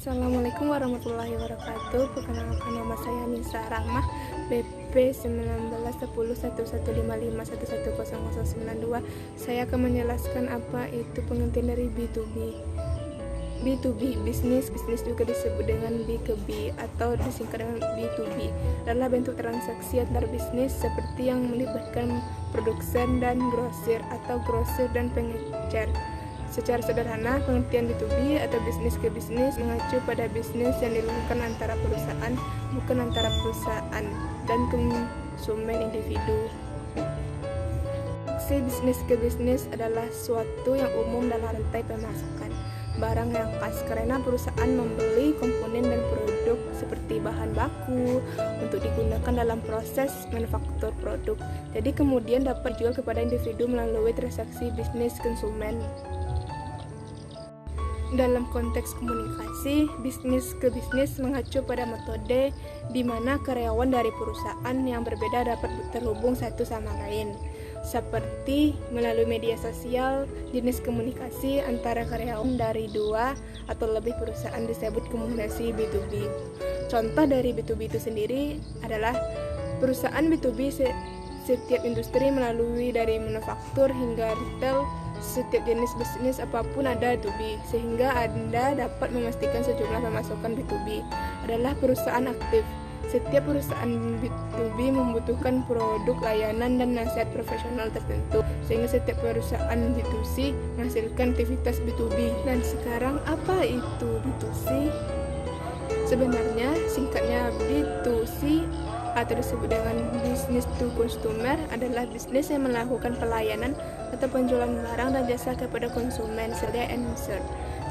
Assalamualaikum warahmatullahi wabarakatuh. Perkenalkan, nama saya Nisa Rahmah, BP 19101155110092. Saya akan menjelaskan apa itu pengertian dari B2B. B2B, bisnis juga disebut dengan B ke B atau disingkat dengan B2B, adalah bentuk transaksi antar bisnis seperti yang melibatkan produsen dan grosir atau grosir dan pengecer. Secara sederhana, pengertian B2B atau bisnis ke bisnis mengacu pada bisnis yang dilakukan antara perusahaan, bukan antara perusahaan dan konsumen individu. Bisnis ke bisnis adalah suatu yang umum dalam rantai pemasakan barang yang khas, karena perusahaan membeli komponen dan produk seperti bahan baku untuk digunakan dalam proses manufaktur produk, jadi kemudian dapat dijual kepada individu melalui transaksi bisnis konsumen. Dalam konteks komunikasi, bisnis ke bisnis mengacu pada metode di mana karyawan dari perusahaan yang berbeda dapat terhubung satu sama lain, seperti melalui media sosial. Jenis komunikasi antara karyawan dari dua atau lebih perusahaan disebut komunikasi B2B. Contoh dari B2B itu sendiri adalah perusahaan B2B setiap industri melalui dari manufaktur hingga retail. Setiap jenis bisnis apapun ada B2B, sehingga Anda dapat memastikan sejumlah pemasukan B2B adalah perusahaan aktif. Setiap perusahaan B2B membutuhkan produk, layanan, dan nasihat profesional tertentu, sehingga setiap perusahaan B2C menghasilkan aktivitas B2B. Dan sekarang apa itu B2C? Sebenarnya singkatnya B2C atau disebut dengan business to consumer adalah bisnis yang melakukan pelayanan atau penjualan barang dan jasa kepada konsumen serta end user.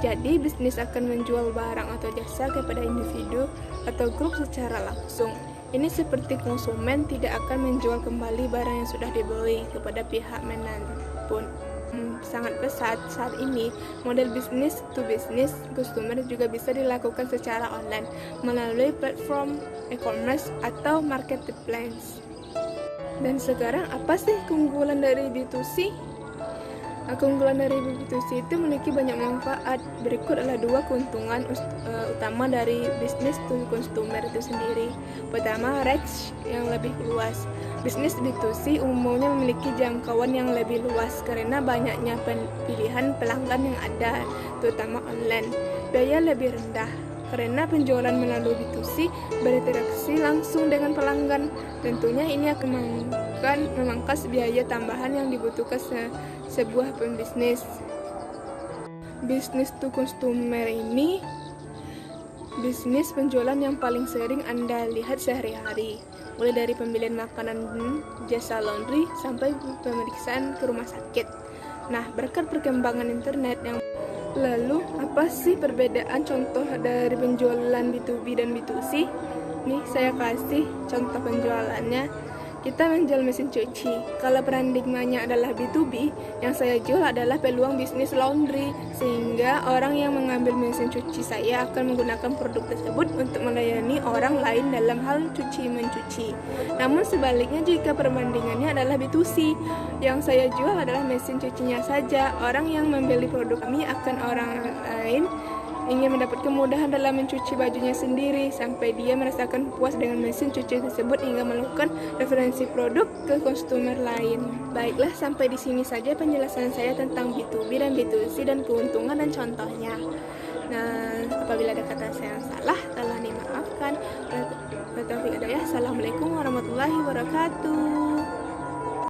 Jadi bisnis akan menjual barang atau jasa kepada individu atau grup secara langsung. Ini seperti konsumen tidak akan menjual kembali barang yang sudah dibeli kepada pihak manapun. Sangat pesat saat ini, model bisnis to bisnis customer juga bisa dilakukan secara online melalui platform e-commerce atau marketplace. Dan sekarang apa sih keunggulan dari B2C? Keunggulan dari B2C itu memiliki banyak manfaat. Berikut adalah dua keuntungan utama dari bisnis to consumer itu sendiri. Pertama, reach yang lebih luas. Bisnis B2C umumnya memiliki jangkauan yang lebih luas karena banyaknya pilihan pelanggan yang ada, terutama online. Biaya lebih rendah karena penjualan melalui B2C berinteraksi langsung dengan pelanggan. Tentunya ini akan memangkas biaya tambahan yang dibutuhkan sebuah pembisnis. Bisnis to consumer ini bisnis penjualan yang paling sering Anda lihat sehari-hari, mulai dari pembelian makanan, jasa laundry, sampai pemeriksaan ke rumah sakit. Nah, berkat perkembangan internet yang lalu, apa sih perbedaan contoh dari penjualan B2B dan B2C? Nih, saya kasih contoh penjualannya. Kita menjual mesin cuci. Kalau paradigmanya adalah B2B, yang saya jual adalah peluang bisnis laundry, sehingga orang yang mengambil mesin cuci saya akan menggunakan produk tersebut untuk melayani orang lain dalam hal cuci-mencuci. Namun sebaliknya, jika perbandingannya adalah B2C, yang saya jual adalah mesin cucinya saja. Orang yang membeli produk kami akan orang lain ingin mendapat kemudahan dalam mencuci bajunya sendiri, sampai dia merasakan puas dengan mesin cuci tersebut hingga melakukan referensi produk ke konsumer lain. Baiklah, sampai di sini saja penjelasan saya tentang B2B dan B2C dan keuntungan dan contohnya. Nah, apabila ada kata saya yang salah, tolong dimaafkan. Assalamualaikum warahmatullahi wabarakatuh.